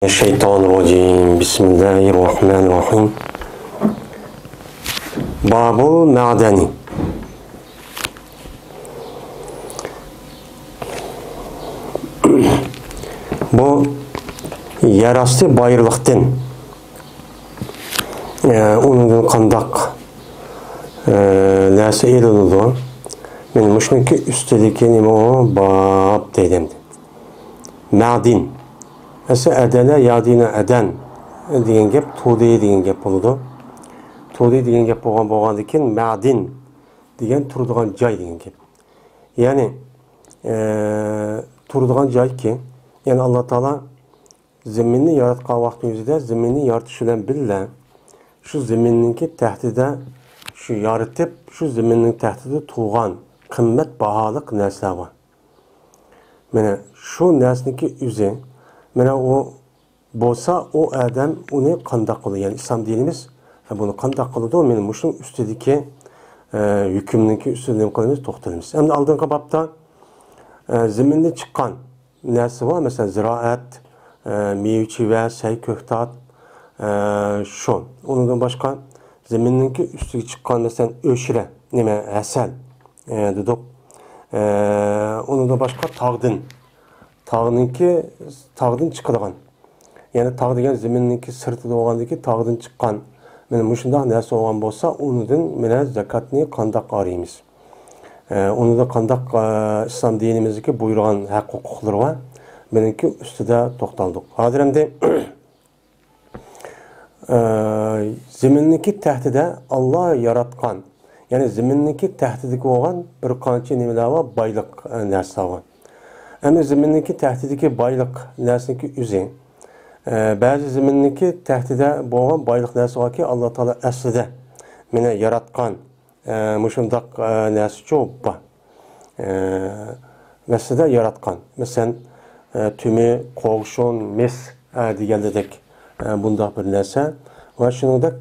Şeytanirracim. Bismillahirrahmanirrahim. Babul ma'dani. Bu yarası bayırlıqdan onun qandaq nəsə elədi. Men müşniki üstəlik nima o bab dedim. Ma'din. Esa adana yadina adan degan gap tudi degan gap bo'ladi. Tudi degan gap bo'lgandan keyin ma'din degan turadigan joy degan gap. Ya'ni turadigan joyki, ya'ni Alloh taolo zaminni yaratgan vaqt o'zida zaminni yaratish bilan birga shu zaminninki tahtida shu yaratib, shu zaminning tahtida tug'an qimmat baholiq narsalar bor. Mana shu narsaniki o'zi mana o bo'lsa o adam uni qanday qiladi? Ya'ni islom dinimiz buni qanday qiladi? Meni mushun ustidagi hukmniki ustidan qilamiz, to'xtalamiz. Endi oldingi babda zamindan chiqqan narsa bor, masalan ziroat, meva-cheva, say-ko'ktat, shu. Undan boshqa zaminniki ustiga chiqqan masalan o'shira, nima asal dedik. Undan boshqa tağdan chiqadigan. Ya'ni tağ degan zaminniki sirtida bo'lgandiki tağdan chiqqan. Mana mushunday narsa bo'lgan bo'lsa, unidan mana zakatni qanday qaraymiz? Unida qanday islom dinimizdagi buyurgan haq-huquqlar bor. Meniki ustida to'xtaldik. Hozir endi zaminniki tahtida Alloh yaratgan, ya'ni zaminniki tahtidagi bo'lgan bir qancha nimalar bor, boylik narsa bor. Ama zaminniki tahtidagi boylik narsaniki o'zi ba'zi zaminniki tahtida bo'lgan boylik narsa borki, Alloh taolo aslida meni yaratgan mushundaq narsa ko'p. Aslida yaratgan. Masalan, tumi, qo'g'shon, mis degandek bundaq bir narsa va shuningdek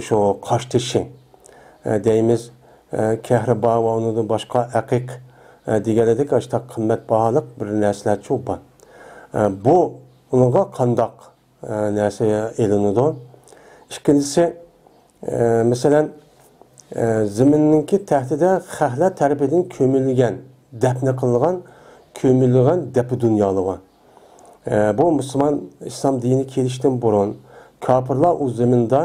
shu qosh tishi deymiz, kahraba va undan boshqa aqiq deganidek ashta qimmat baholiq bir narsalar ko'p bor. Bu unga qandaq narsa elinadi. Ikkinchisi, masalan, zaminninki tahtida xalqlar tarafidan ko'milgan, dafn qilingan, ko'milgan dapi dunyolar bor. Bu musulmon islom dini kelishdan burun kofirlar u zaminda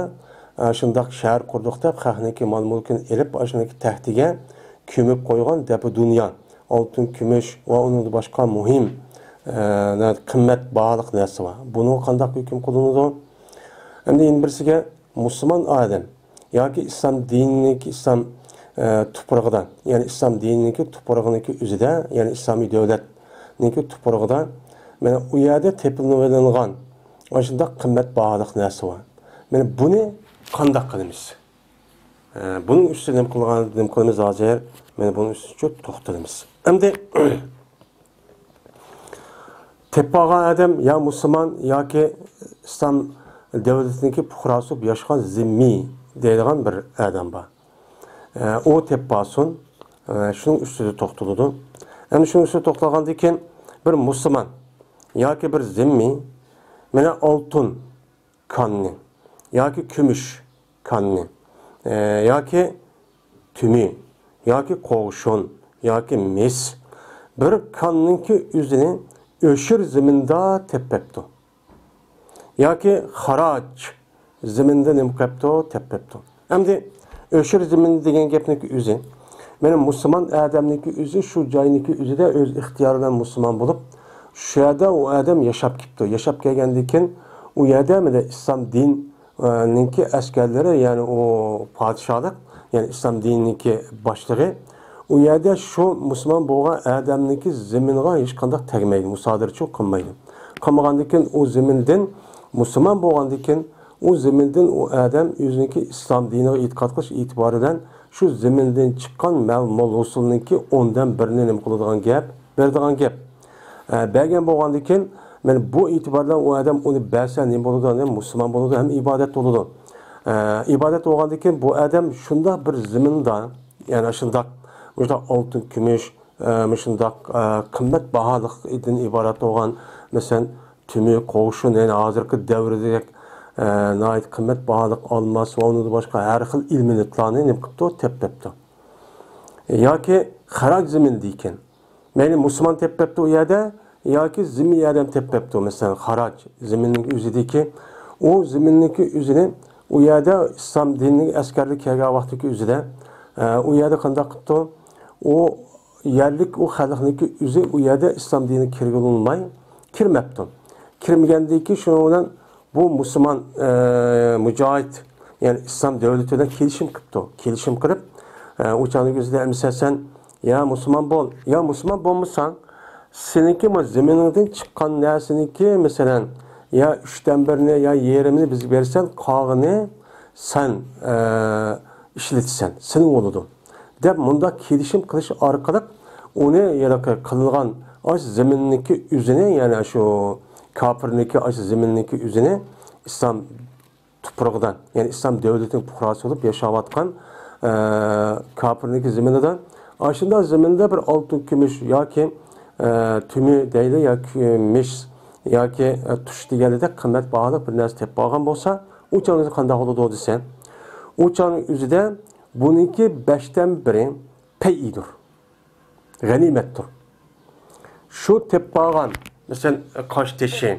shundaq shahar qurdiq deb xalqniki mol-mulkini elib, shuniki tahtiga ko'mib qo'ygan dapi dunyo. Altın, kumush va uning boshqa muhim qimmat baholiq narsa bor. Buni qanday hukm qilinadi? Endi birisiga musulmon odam yoki islom dinining islom tuprog'idan, ya'ni islom dinining tuprog'iniki o'zida, ya'ni islomiy davlatning tuprog'ida mana u yerda tepilingan shunday qimmat baholiq narsa bor. Mana buni qanday qilamiz? Bunun üstüne qilamiz hozir. Mana bunun üstüne to'xtalamiz. Endi tepagan adam ya musulmon yoki islom davlatiniki fuqarosi yashgan zimmi deydigan bir adam bor. O tepasun shuning ustida to'xtaladi. Endi shuning ustida to'xtalgandan keyin bir musulmon yoki bir zimmi mana oltin kanni yoki kumush kanni yoki tumi yoki qo'g'shon yoki mis bir kanninki o'zini o'shir zaminda tepepti. Yoki xaraj zaminda nima qilibdi, tepepti. Endi o'shir zamin degan gapniki o'zi mana musulmon odamniki o'zi shu joyniki o'zida o'z ixtiyori bilan musulmon bo'lib, shu yerda u odam yashab ketdi. Yashab kelgandan keyin u yerda mana islom diniki askarlari, ya'ni o podshohlik, ya'ni islom diniki boshlig'i u yerda shu musulmon bo'lgan odamniki zaminga hech qanday tegmaydi, musodirchilik qilmaydi. Qilmagandan keyin u zamindan musulmon bo'lgandan keyin u zamindan u odam o'ziniki islom diniga e'tiqod qilish e'tiboridan shu zamindan chiqqan ma'lum usulniki ondan birini nima qiladigan gap, beradigan gap. Bergan bo'lgandan keyin men bu e'tibordan u odam uni bersa nima bo'ladi? Ham musulmon bo'ladi, ham ibodat bo'ladi. İbadet olgandan keyin bu adam shunday bir zaminda, ya'ni shunday oltin, kumush, shunday qimmat baholiqdan iborat bo'lgan, masalan, tümü, qo'shin, yani hozirgi davrdagi nihoyat qimmatbaho olmos va undan boshqa har xil ilminliklarni nima qilibdi, tepibdi. Yoki xaraj zamin deyken. Mayli musulmon tepibdi u yerda, yoki zimmiy odam tepibdi. Masalan, xaraj zaminning o'zidagi u zaminniki o'zini u yerda islom dinining askarlik kelgan vaqtdagi o'zida u yerda qanday qilibdi? O yerlik o xalqniki o'zi u yerda islom dini kirgizilmay kirmabdi. Kirmagandan keyin shuning bilan bu musulmon mujohid, ya'ni islom davlati bilan kelishim qilibdi. Kelishim qilib, o'chani o'zida emsasan, ya musulmon bo'l, ya musulmon bo'lmasan, seniki zaminingdan chiqqan narsaniki, masalan, ya 3dan 1ni ya yerimini biz bersan, qog'ini sen ishlatsan, sening bo'ladi. Deb bunda kelishim qilish orqali uni yana qilgan osh zaminniki o'zini, ya'ni shu kofirniki osh zaminniki o'zini islom tuprog'idan, ya'ni islom davlatining fuqarosi bo'lib yashayotgan kofirniki zaminidan ashunda zaminda bir oltin, kumush yoki tumi deydi yoki mish yoki tush deganida qimmatbaho bir narsa tepib olgan bo'lsa, u chog'da qanday bo'ladi desa, u chog'ning o'zida buniki 5dan 1 payidir. G'animatdir. Shu tepib olgan, masalan, qosh teshi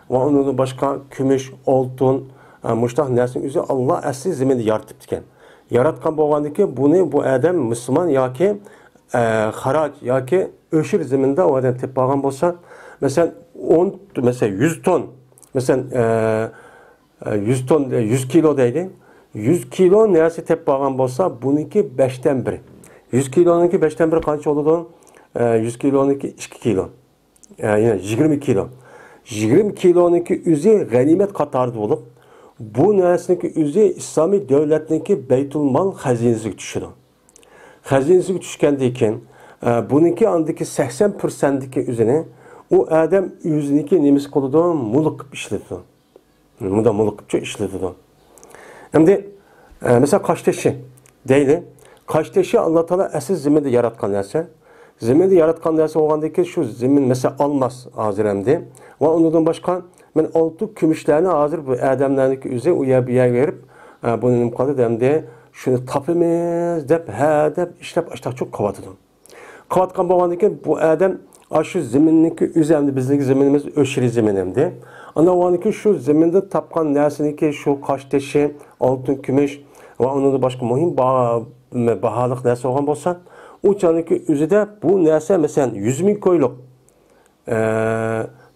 va undan boshqa kumush, oltin, mushtaq narsaning o'zi Alloh asli zaminda yaratib ekan. Yaratgan bo'lgandiki, buni bu odam musulmon yoki xaraj yoki o'shir zaminda u odam tepib olgan bo'lsa, masalan 100 ton, masalan 100 ton 100 kilo deydi. 100 kilo narsa tepib olgan bo'lsa, buniki 5dan 1. 100 kiloniki 5dan 1 qancha bo'ladi? 100 kiloniki 2 kilo. Yani 20 kilo. 20 kiloniki o'zi g'animat qatorida bo'lib, bu narsaniki o'zi islomiy davlatniki Baytul Mal xazinasiga tushadi. Xazinasiga tushgandan keyin buniki andiki 80%diki o'zini u odam o'ziniki nemis qiladi, mulk qilib ishlatadi. Bunda mulk qilib ishlatadi. Endi mesela qosh teshi deydi. Qosh teshi Alloh taolo asl zaminda yaratgan narsa. Zaminda yaratgan narsa bo'lgandiki, shu zamin mesela olmos hozir hamdi va undan boshqa men oltin, kumushlarni hozir bu odamlarniki o'zi u yerga berib, buni nima qiladi hamdi, shuni topimiz deb deb ishlab ashtaqchoq qilyotdi. Qilayotgan bo'lgandiki, bu odam shu zaminniki o'zi hamdi bizning zaminimiz o'shiri zamin hamdi. Anavaniki şu zeminde tapkan nersiniki şu qosh teshi, oltin, kumush va undan boshqa muhim baholik narsa olgan bo'lsa, u chaniki o'zida bu narsa masalan 100 ming ko'yliq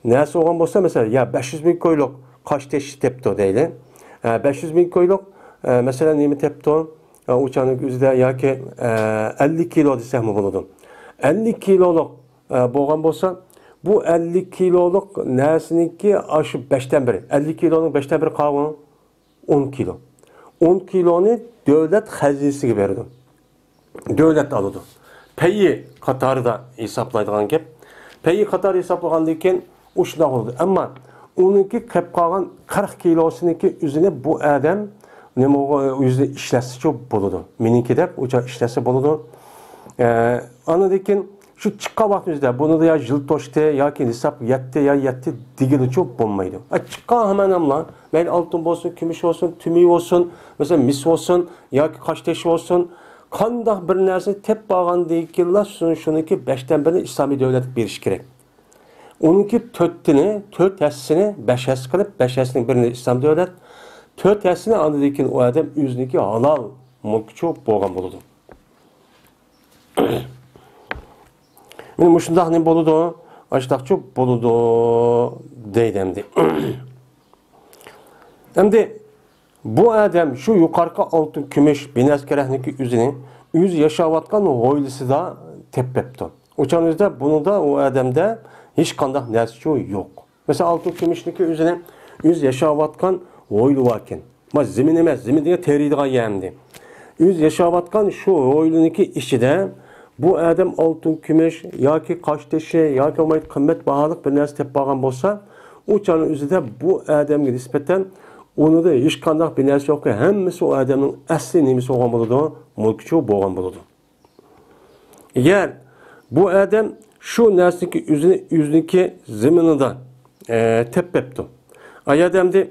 narsa olgan bo'lsa, masalan ya 500 ming ko'yliq qosh teshi tepdi deydi. 500 ming ko'yliq masalan nima tepdi? U chaniki o'zida yoki 50 kilo desakmi bo'ladi. 50 kiloluk bo'lgan bo'lsa, bu 50 kiloluk narsiniki aşı 5dan 1. 50 kilonun 5dan 1 qavun 10 kilo. 10 kiloni devlet xazinasiga berdi. Devlet aldı. Peyi qatarida hesaplaydigan gap. Peyi qatar hesaplagandan keyin u shunday bo'ldi. Ammo uniki qilib qolgan 40 kilosiniki o'zini bu odam nima o'zi ishlasa bo'ladi. Meniki deb o'cha ishlasa bo'ladi. Anadan keyin şu çıkka vaktimizde bunu da ya jil toştu ya ki nisap yetti ya yetti digili çok bulmaydı. Çıkka hemen amla. Ben altın olsun, kumuş olsun, tümü olsun, mesela mis olsun, ya ki kaç teşi olsun. Kandak bir nerse tep bağın deyikiller şunu ki 5dan 1'ini İslami devlet bir iş gerek. Onunki 4 esini 5 es kılıp 5 esinin birini İslam devlet 4 esini anladığın o adam yüzündeki halal mülk çok boğan buludu. Men şundaq ne boludu? Aştaqçı boludu deydimdi. Endi bu adam şu yuqarqı oltin, kumush, binaskerahninki o'zini o'zi yashayotgan oilasida tepibdi. O'shaningizda buni da o odamda hech qanday narsa yo'q. Mesela oltin, kumushniki o'zini o'zi yashayotgan oila ekan. Mas zamin emas, zaminga teriydigan yamdi. O'zi yashayotgan shu oilaniki ichida bu adam oltin, kumush yoki qosh teshi yoki olmaydi qimmat baholik bir narsa tepib olgan bo'lsa, o'shaning o'zida bu odamga nisbatan Onu da hech qanday bir narsa yo'q. Hammasi o odamning asli nimasi bo'lgan bo'ladi, mulkchi bo'lgan bo'ladi. Agar bu odam shu narsaniki o'ziniki zaminida teppepti. Ayadamda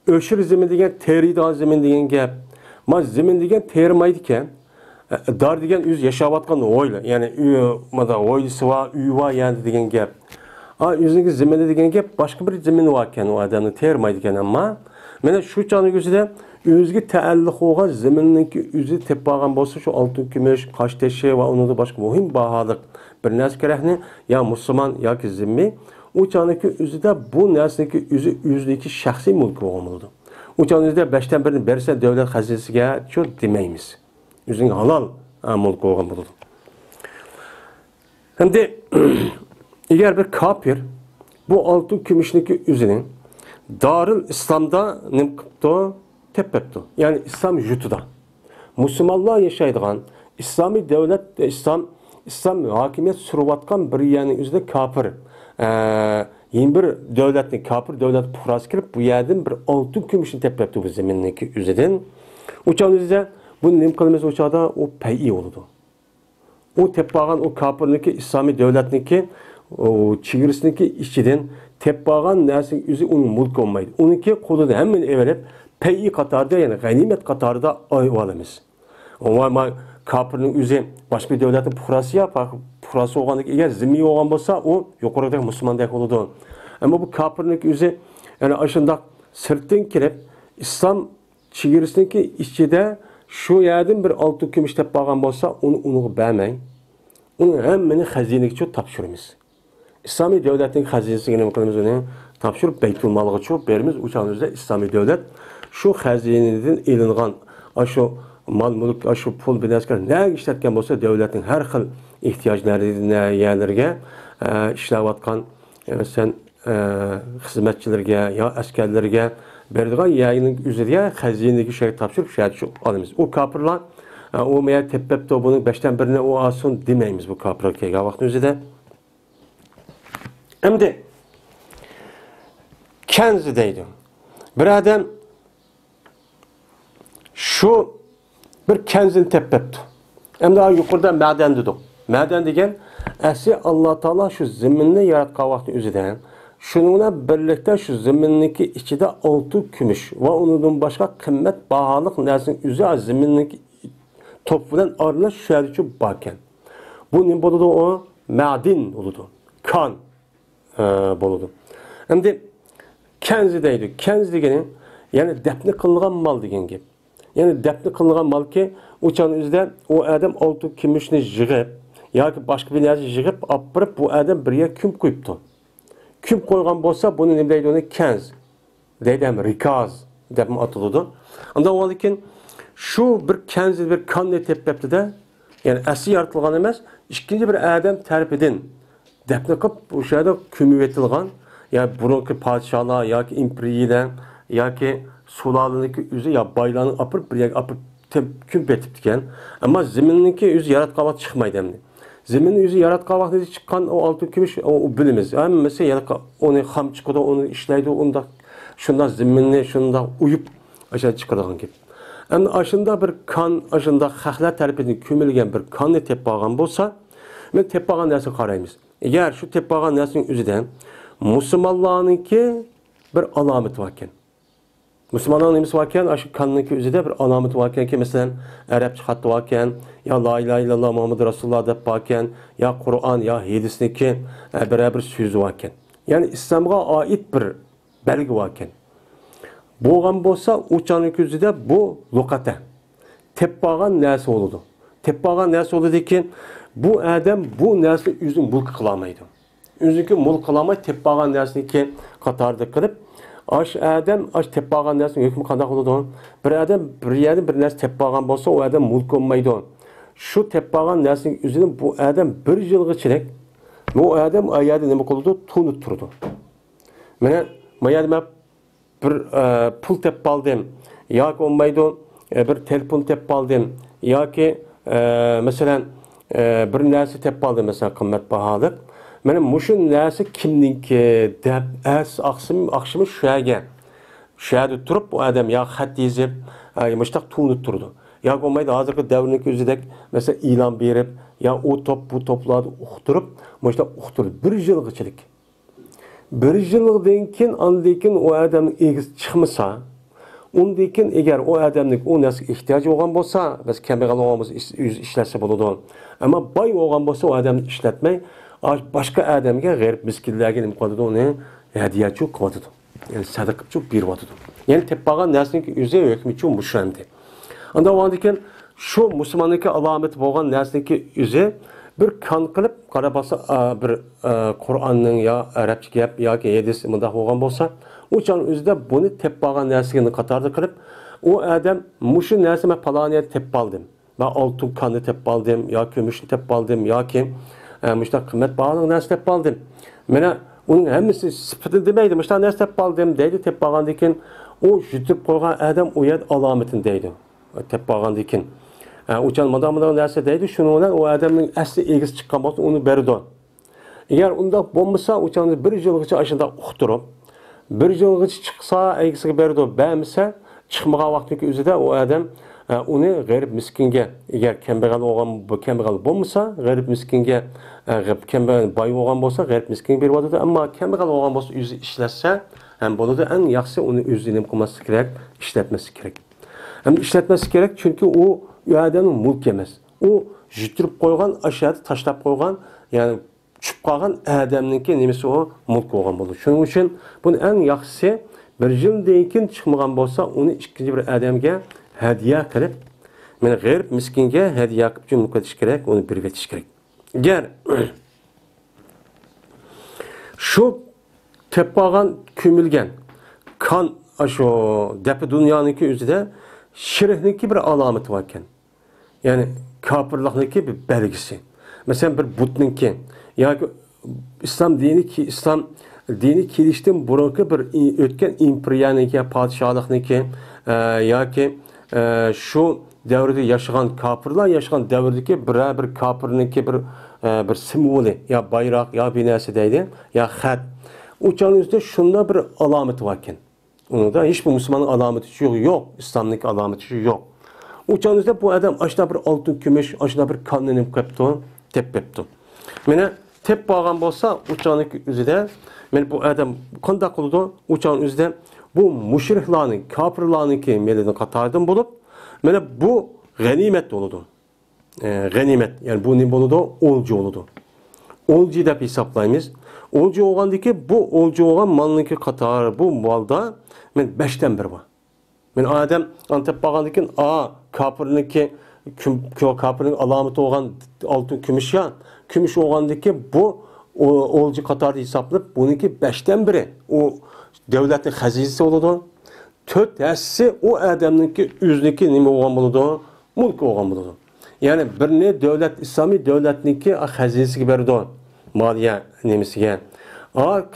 o'shir zemin degan teriydigan zemin degan gap. Ma zemin degan terimaydikan, dar degan o'z yashayotgan o'yli, ya'ni mana o'ylisi va uyi va yani degan gap. O'zining zemini degan gap boshqa bir zemin bor ekan, u odamni termaydi ekan, ammo mana shu chog'ni o'zida o'ziga taalluq bo'lgan zeminniki o'zi tepib olgan bo'lsa, shu oltin kumush, qosh tashi va uningda boshqa muhim baholiq bir narsa kerakni, ya musulmon yoki zimmi, u chog'niki o'zida bu narsaniki o'zidagi shaxsiy mulk bo'ladi. U chog'da 5dan 1ni bersa davlat xazinasiga shu demaymiz. O'zining halol mulk bo'lgan bo'ladi. Endi eğer bir kafir bu altın kümüşniki üzerinin Darül İslam'da ne kıptı? Teppepti. Yani İslam jutuda. Müslümanlar yaşaydıgan, İslami devlet, İslam hakimiyet sürüvatkan bir yani üzerinde kafir. Yeni bir devletin kafir devlet puhrası kirip bu yerden bir altın kümüşünü teppepti bu zemindeki üzerinde. Uçağın üzerinde bu ne kılımız uçağda o peyi oldu. O teppağın o kafirindeki İslami devletindeki o çigirisindeki işçiden teppağın nersin üzü onun mulk olmaydı. Onunki kolunu hemen everip peyi katarda yani ganimet katarda ayvalımız. Ama kafirinin üzü başka bir devletin puhrası yapar. Puhrası oğandaki eğer zimmi oğan olsa o yukarıdaki Müslümandaki oldu. Ama bu kafirindeki üzü yani aşında sırtın kirip İslam çigirisindeki işçide şu yerden bir altın kümüş teppağın olsa onu beğenmeyin. Onun hemini hazineki çok tapşırımız. İslami devletin hazinesini nemkılımız onu tapşırıp beytulmalığı çok verimiz. Uçağımızda İslami devlet şu hazineden ilinğen şu mal mülk, şu pul bilesker ne işletken olsa devletin her hıl ihtiyaclarına yerlerine işlevatkan sen hizmetçilerge ya askerlerge verdiğin yayının üzerine hazinedeki şey tapşırıp şahit şu alımız. O kapırlar o meğer teppep de bunun 5'ten 1'ine o asın demeyimiz bu kapırlar ki vaktin üzerinde. Hem de Kenzi'deydi. Bir adam şu bir kenzini teppepti. Hem de yukarıda maden dedik. Maden degen asli Allah Teala şu zeminni yaratkan vaktin üzerinde şununla birlikte şu zemindeki içinde altın kümüş ve onun başka kıymet bahalık nersin üzeri zemindeki topludan arılar şerçü bakken. Bu ne buludu o? Madin buludu. Kan buludu. Hem de Kenzi'deydi. Kenzi degeni yani defne kılgan mal degen gibi. Yani defne kılgan mal ki uçağın üzerinde o adam altın kümüşünü jığıp ya ki başka bir nerede jığıp apırıp bu adam bir yer küm koyuptu. Küm koygan bolsa bunu ne deydi onu kenz deydi hem rikaz deyip atıldı. Ondan o halde şu bir kenzi bir kan ne teppepti de yani asli yaratılgan emez ikinci bir adam terpedin defne kıp bu şeyde kümüvetilgan ya burunki padişahlar ya ki impriyiden ya ki sulalındaki yüzü ya baylağını apırıp bir yer apırıp küm betiptiken ama zemindeki yüzü yaratkavat çıkmaydı hem de. Zeminin yüzü yaratkan vaxtında çıkan o altın kümüş o bilimiz. Yani mesela onu ham çıkıdı, onu işleydi, onda şunda zeminini şunda uyup aşağı çıkardığı gibi. Yani aşında bir kan, aşında xalqlar tarafından kömülgen bir kanı teppağan bolsa, men teppağan nersin qaraymiz. Eğer şu teppağan nersinin üzüden Müslümanlarınki bir alamet varken. Müslümanların nemisi varken, aşı kanındaki üzerinde bir alamet varken ki mesela Arapça hattı varken, ya La ilahe illallah Muhammed Resulullah deyip varken, ya Kur'an, ya hadisindeki beraber sözü varken. Yani İslam'a ait bir belge varken. Boğan bolsa uçanın üzerinde bu lokate. Teppağan nersi oldu? Teppağan nersi oldu ki bu adam bu nersi üzün mulk kılamaydı. Üzünkü mulk kılamaydı teppağan nersini ki Katar'da kırıp aş adam aş teppağan nersin hükmü qanday oldu? Bir adam bir yerden bir nersi teppağan bolsa o adam mulk olmaydı. Şu teppağan nersin üzerinde bu adam bir yılgı çilek bu adam ayada nima qildi? Tunut turdi. Mana mayadma bir pul tepip aldım. Yoki olmaydi bir telefon tepip aldım. Yoki mesela bir narsa tepip aldım mesela qimmatbaholik. Mana mushu narsa kimniki deb aqshimi shu yerda turib bu adam ya xat yezib mushtaq tunut turdi. Yoki olmaydi hozirgi davrning o'zidek mesela e'lon berib ya o top bu toplarni uqtirib mushtaq uqtirdi bir yilg'ichilik. bir yıldan keyin andikin o adamning egiz chiqmasa, undan keyin agar o adamning o narsaga ehtiyoji bo'lgan bo'lsa, biz kambag'al bo'lgan bo'lsa ishlatsa bo'ladi. Ammo boy bo'lgan bo'lsa o adamni ishlatmay, boshqa odamga g'arib miskinlarga nima qiladi, uni hadiyachi qiladi. Yani sadaqa qilib beradi. Yani teppagan narsaning o'zi hukmichi mushramdi. Anda o'ndikin şu musulmonniki alomati bo'lgan narsaniki o'zi bir kan qilib qarabasa bir Qur'onning yo arabcha gap yoki hadis bunday bo'lgan bo'lsa, o'shan o'zida buni teppagan narsaga qatorda qilib, o odam mushu narsa men paloniyat tepib oldim. Ben oltin kanni tepib oldim, yo kumushni tepib oldim, yoki mushta qimmat baholik narsa tepib oldim. Mana uning hammasi sifati demaydi, mushta narsa tepib oldim deydi, tepib olgandan keyin o jutib qo'ygan odam o yer alomatini deydi. Tepib olgandan keyin uçan madam narsa deydi, şunu bilan o adamning asli egiz chiqqan bo'lsa, uni berdi. Agar unda bo'lmasa, uçanni bir yilgacha ashunda uqtirib, bir yilgacha chiqsa, egisiga berdi, bermasa, chiqmagan vaqtning o'zida o adam uni g'arib miskinga, agar kambag'al bo'lmasa, g'arib miskinga, kambag'al boy bo'lgan bo'lsa, g'arib miskinga beradi. Ammo kambag'al bo'lgan bo'lsa, o'zi ishlatsa, ham bo'ladi. Eng yaxshisi uni o'zi nima qilmaslik kerak, ishlatmaslik kerak. Hem işletmesi gerek çünkü o adamın mulk emas. O jutirib qo'ygan, aşağıda tashlab qo'ygan, yani tushib qolgan adamniki nimasi o mulk bo'lgan bo'ladi. Shuning uchun buni eng yaxshisi bir yildan keyin chiqmagan bo'lsa, uni ikkinchi bir odamga hadiya qilib, meni g'arib miskinga hadiya qilib jo'nib ketish kerak, uni berib ketish kerak. Agar shu teppagan ko'milgan kan shu depi dunyoniki o'zida şirkniki bir alameti varken, yani kafirlikniki bir belgisi. Mesela bir butninki, yani İslam dini kelişten burunki bir ötken imperiyaniki, padişahlıkniki, yoki şu devrede yaşayan kafirlar yaşayan devredeki bir kafirniki bir simvoli, ya bayrak, ya binası deydi, ya xat. Uçağın üstünde şunda bir alameti varken. Onun da hiçbir Müslümanın alameti yok. İslam'daki alameti yok. Uçağınızda bu adam aşağıda bir altın kümüş, aşağıda bir kanını kaptı, tep yaptı. Mene tep bağlan bolsa uçağındaki üzerinde, men bu adam kanda kıldı, uçağın üzerinde bu müşriklerin, kafirlerin ki meleden katardan bulup, mene bu ganimet oldu. Ganimet, yani bu ne oldu? Olcu oldu. Olcu da hesaplayımız. Olcu olgandaki bu olcu olan malınki katar, bu malda men 5'ten 1 var. Men adam antep bağandaki kapırınki kapırın alameti olan altın kümüş ya, kümüş olgandaki bu olcu katarda hesaplayıp bununki 5'ten 1'i. O devletin hazinesi oldu. 4 hissesi o adamınki yüzünki nime olan buludu, mulk olan buludu. Yani birini devlet, İslami devletninki hazinesi verdi. Maliye nemisiga.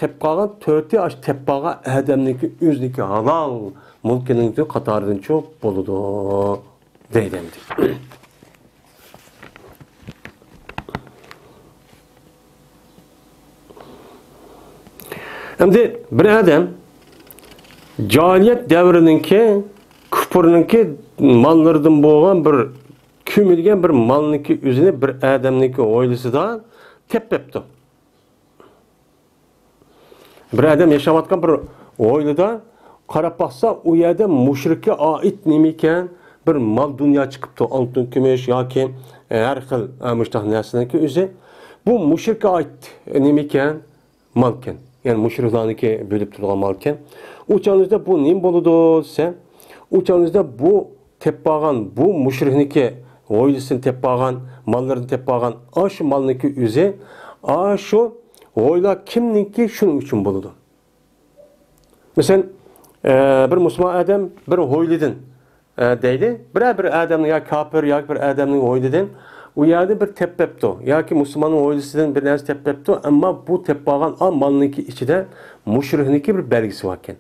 Kep qalgan 4'i aş teppaga adamniki o'zniki halal mulkining qatoridan cho'p bo'ladi deydi. Endi bir adam jahiliyat davrininki kufrninki mallaridan bo'lgan bir ko'milgan bir malniki o'zini bir odamniki oilasida tepepti. Bir adam yaşamayotgan bir oilada qarab baksa, o yerda mushrikka oid nima ekan, bir mal dunyo chiqibdi, oltin, kumush yoki har xil mushtaq narsaniki o'zi bu mushrikka oid nima ekan, mal ekan. Yani mushriklarniki bo'lib turgan mal ekan. O'chanizda bu nima bo'ladi desa, o'chanizda bu teppagan, bu mushrikniki oilasini teppagan, mallarini teppagan, shu malniki o'zi, shu oila kimniki shuning uchun bo'ladi. Mesela bir Müslüman adam bir oiladan deydi, bir adamning ya kafir yoki bir adamning oiladan u yerda bir tepepti yoki Müslümanning oilasidan bir narsa tepepti, ammo bu teppagan malniki ichida mushrikniki bir belgisi bor ekan.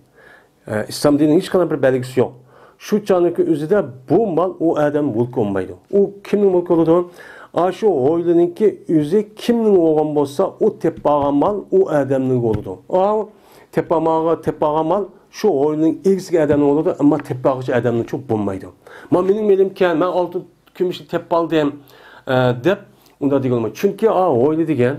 İslam dinining hech qanday bir belgisi yo'q. Shu chaniki o'zida bu mal o adam mulk olmaydi. U kimning mulki bo'ladi? Şu oilaniki o'zi kimning olgan bo'lsa, o teppagan mal o adamning bo'ladi. Teppagan mal şu oilaning egizga adamning bo'ladi, ammo teppag'ichi adamning cho'p bo'lmaydi. Mening melimkan, men oltin kumushni tepib oldim deb unda deyilmaydi. Chunki oila degan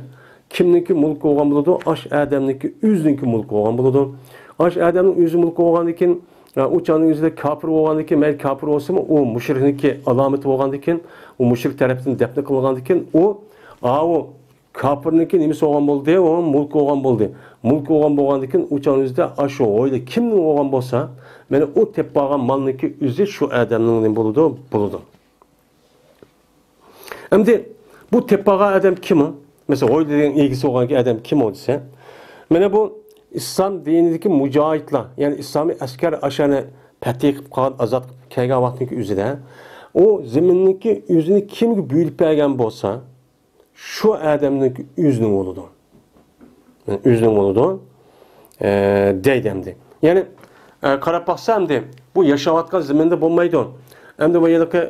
kimniki mulk olgan buludu? Aş adamniki özünki mulk olgan buludu. Aş adamın özü mulk olgan ekan, uçanın özüde kafir olgan ekan, mayli kafir olsa mı, o müşrikniki alameti olgan ekan, o müşrik tarafından defne kılgan ekan, o kafirniki nimesi olgan boldu, o mulk olgan boldu. Mulk olgan bolgan ekan, uçanın özüde aşo oyda kimnin olgan bolsa, mana o tep bargan malniki özü şu adamның nima buludu. Endi bu tep bargan adam kimi? Mesela oy dediğin ilgisi olan adam kim olsa, mana bu İslam dinideki mücahitler, yani İslami asker aşağıya pəti qilib qolgan, azad qilib kelgan vaqtdagi o'zida, o ziminniki o'zini kimga buyurib bergan bo'lsa, shu odamniki o'zining bo'ladi. Yani o'zining bo'ladi, deydi endi. Ya'ni qarab baqsa endi bu yashayotgan ziminda bo'lmaydi. Endi bu yerda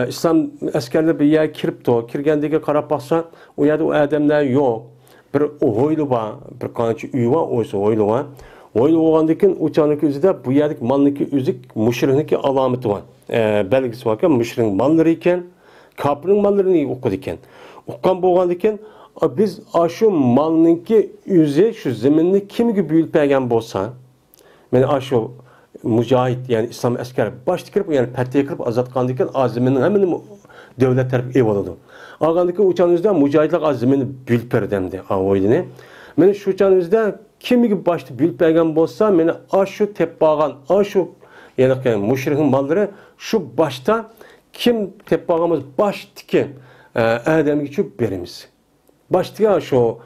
İslam askerler bir yer kiribdi. Kirgandagi qarab baqsa, u yerda o odamlar yo'q. Bir o'yli bor, bir qancha uy bor, o'sha o'yli bor. O'yli bo'lgandan keyin o'chaniki o'zida bu yerdagi malniki o'zi mushrikniki alomati bor. Belgisi bor ekan, mushrik mallari ekan, kofirning mallarini o'qidi ekan. O'qgan bo'lgandan keyin biz shu malniki o'zi shu zaminni kimga buyurib bergan bo'lsa, mana shu mücahit, yani İslam askeri başta kirib, yani partiye kirib azad qilgandan keyin aziminin hamini devlet tarafı ev oldu. Ağandaki uçağınızda mücahitler azimini bülüp berdemdi oyunu. Meni şu uçağınızda kimi başta bülüp bergen bolsa, meni aşu tepbağan, aşu yani müşrikin malları şu başta kim tepbağımız baştaki adem geçip berimiz. Baştaki şu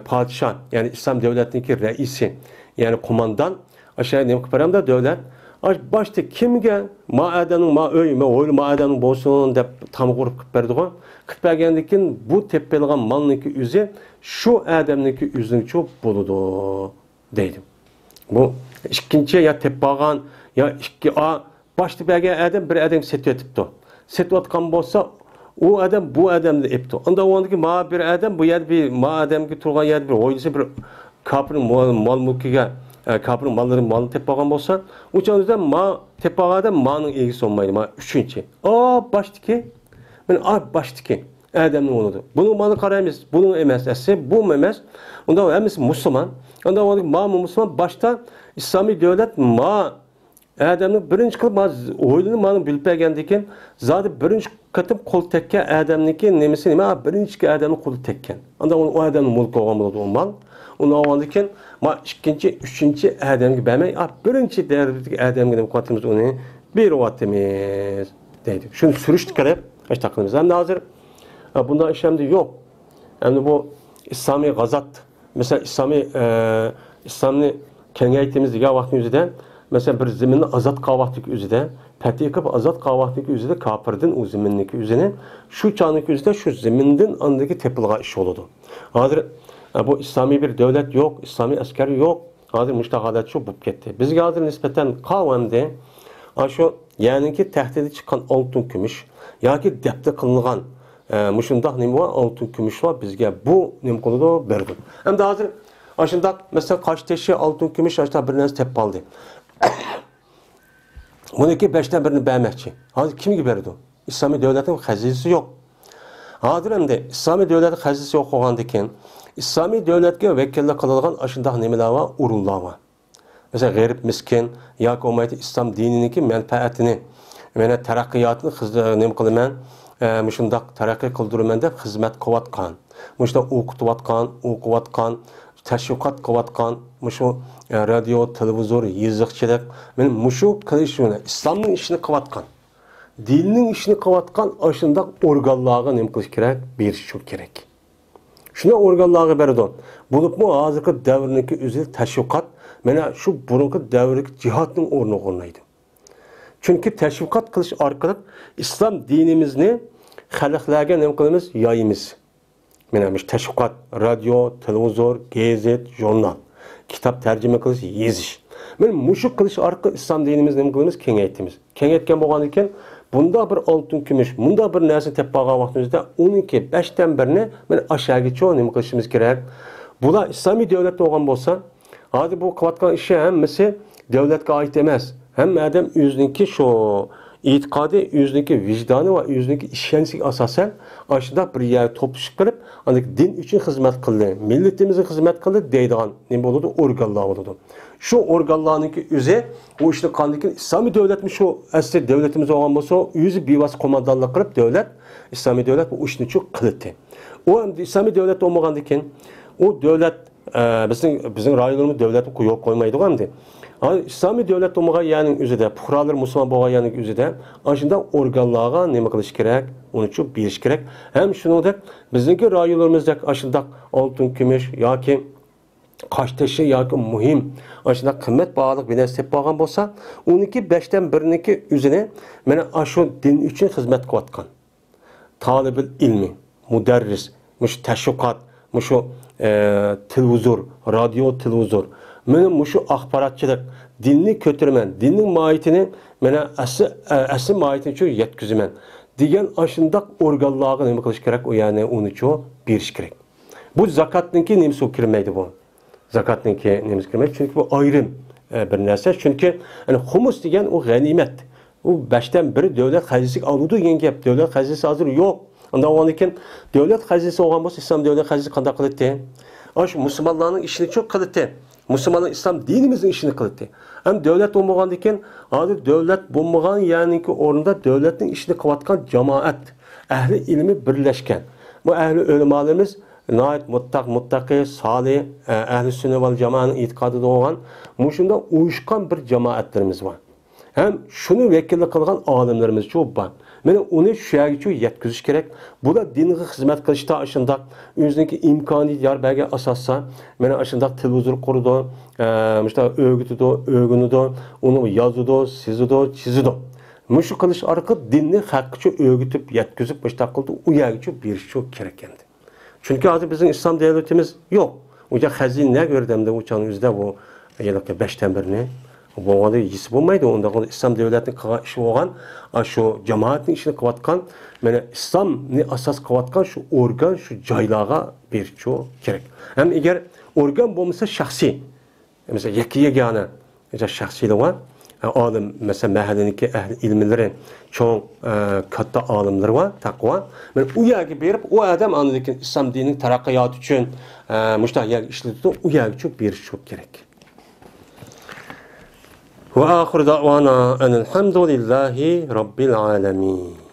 padişah, yani İslam devletindeki reisi, yani kumandan aşağıya demek paramda devlet. Başta kimge ma'adanın ma'öy, ma'oylu ma'adanın bolsun dep tam kurup kıp berdi o. Kıp bergendikin bu teppelgan malniki üzü şu adamniki üzünü çok buludu deydim. Bu ikinci ya teppağan ya iki başta bergen adam bir adam setip etipti. Setip atkan bolsa o adam bu adam da epti. Onda o andaki ma bir adam bu yer bir ma adamki turgan yer bir oylusu bir kapının mal mülkiga kafir'in mallarının malını teppagan bolsa, uçağınızda teppagan ma'nın ilgisi olmaydı. Üçüncü. Baştaki. Yani baştaki. Adam'ın onudu. Bunun malı karayımız, bunun emesi, bu emes. Onda hemisi Müslüman. Onda ma Müslüman başta İslami devlet Adam'ın birinci kılıp oyunu ma'nın bilip bergendikin, zaten birinci katım kol tekken Adam'nınki nemesi neme? Birinci Adam'ın kolu tekken. Onda o Adam'ın mulku olgan buludu o mal. Onu avandikin ikinci, üçüncü adamga bermay, birinci derdeki adamga nima qilyapmiz uni beryapmiz deydi. Shuni surishtirib qarab, ashta qilamiz. Endi hozir bundan ish endi yo'q. Endi bu islomiy g'azot, mesela islomni kengaytimiz degan vaqtning o'zida, mesela bir zaminni azod qilgan vaqtning o'zida, fatih qilib azod qilgan vaqtning o'zida kofirdan u zaminniki o'zini shu chog'ning o'zida shu zamindan andagi tepilgan ish bo'ladi. Hozir bu İslami bir devlet yok, İslami asker yok. Hazır müştahalat şu bulup gitti. Bizge hazır nispeten kavamda şu yani ki tehdidi çıkan altın gümüş ya ki depte kılıngan müşundak nemi var, altın gümüş var. Bizge bu nemi konuda verdim. Hem de hazır aşındak mesela kaç teşi altın gümüş aşta biriniz tep aldı. Bunu ki beşten birini beğenmekçi. Hazır kim gibi verdi? İslami devletin hazinesi yok. Hazır hem de İslami devletin hazinesi yok oğandakin İslami devletke vekille kılılgan aşındak nemeler var, urullar var. Mesela garip miskin, ya ki olmaydı İslam dinindeki menfaatini, yani terakkiyatını neme kılımen, müşündak terakki kıldırımende hizmet kıvatkan, müşünda okuvatkan, teşvikat kıvatkan, müşü radyo, televizor, yazıkçılık, yani müşü kılışını, İslam'ın işini kıvatkan, dininin işini kıvatkan aşındak organlığa neme kılış gerek, bir şu gerek. Şuna organlarga berdi. Bulupmu hazırki davrindeki özü teşvikat, mana şu burunki davrdagi cihatning o'rni o'rnaydi. Çünkü teşvikat qilish orqali İslam dinimizni xalqlarga nima qilamiz? Yayimiz. Mana shu teşvikat, radyo, televizor, gazet, jurnal, kitap tercüme qilish, yezish. Mana mushu qilish orqali İslam dinimizni nima qilamiz? Kengaytimiz. Kengaytgan bo'lgandan keyin bunda bir altın kumush, bunda bir narsa tep qolgan vaqtimizda uniki 5dan birini men aşağıgacha nima qilishimiz kerak? Bular İslami devlet bo'lgan bo'lsa, hozir bu qilayotgan ishi hammasi devletga oid emas. Hamma odam o'ziniki shu e'tiqodi, o'ziniki vijdoni va o'ziniki ishonchiga asosan ashunda bir yerga to'plashib qilib, din uchun xizmat qildi, millatimizga xizmat qildi deydigan nima bo'ladi? Organlar bo'ladi. Shu organlarningki o'zi o ishni qanday islomiy davlatmi shu asli davlatimiz bo'lgan bo'lsa, o'zi bevosita qo'mondonlik qilib davlat, islomiy davlat bu ishni shu qildi. O islomiy davlat bo'lmagandan keyin o davlat bizning rayonlarimiz davlatni yo'q qo'ymaydi endi. İslami devlet olmağa yani üzerinde, puhralar Müslüman boğa yani üzerinde, aslında organlarga nima qilish kerak, onu çok bilish kerak. Hem şunu da bizimki rayonlarımızda aslında altın, kumush yoki qash tashi yoki muhim, aslında qimmat bağlıq bir narsa bo'lgan bo'lsa, 5dan 1niki o'zini mana shu din uchun xizmat qilayotgan. Talibul ilmi, mudarris, mush tashviqot, mush televizor, radio televizor, benim şu axbaratçılık, dinni kötürmen, dinnin mahiyetini, mene asıl mahiyetini çok yetkizmen. Diyen aşındak organlarına neymi kılış gerek, o yani onu çok biriş gerek. Bu zakatınki neymi kirmeydi bu. Zakatınki neymi kirmeydi. Çünkü bu ayrım bir narsa. Çünkü yani humus diyen o ganimet. O 5dan 1 devlet xazisi alıdı diyen gap. Devlet xazisi hazır yok. Ondan o anıken devlet xazisi olan bu İslam devlet xazisi kanda kılıttı. Aş Müslümanların işini çok kılıttı. Müslümanlar İslam dinimizin işini kılıttı. Hem devlet olmagan diken, adı devlet bulmagan yani ki orada devletin işini kıvatkan cemaat, ehli ilmi birleşken. Bu ehli ölümalarımız, nait muttaki, salih, ehli sünnet vel cemaatın itikadı olan, muşunda uyuşkan bir cemaatlerimiz var. Hem şunu vekillik kılgan alimlerimiz çok var. Mene onu şu yerge yetkizish kerak. Bu da dinga xizmat qilishda aşındak o'ziniki imkoniyat yor bergan asosda mene aşındak televizor qurdi, işte o'gitidi, o'ginidi, uni yozidi, sizidi, chizidi. Mushu qilish orqali dinni haqqicha o'gitib, yetkizib boshqa qildi, u yerga berish kerak endi. Chunki hozir bizning islom davlatimiz yo'q. Unga xazina ko'rdimda o'chani o'zida bu 5dan 1ni bo'lganda yisi bo'lmaydi. Unda islom davlatining qilgan ishi bo'lgan, shu jamoatning ishini qilayotgan, mana islomni asos qilayotgan shu organ, shu joylarga berish kerak. Ham agar organ bo'lmasa shaxsiy, mesela yagona shaxsiylar var, olim, mesela mahallaniki ahli ilmlari, cho'ng katta olimlar var, taqvo. Men u yerga berib, u odam andikin islom dinining taraqqiyoti uchun mushtaq yerga ishlatdi, u yerga berish kerak. وآخر دعوانا أن الحمد لله رب العالمين.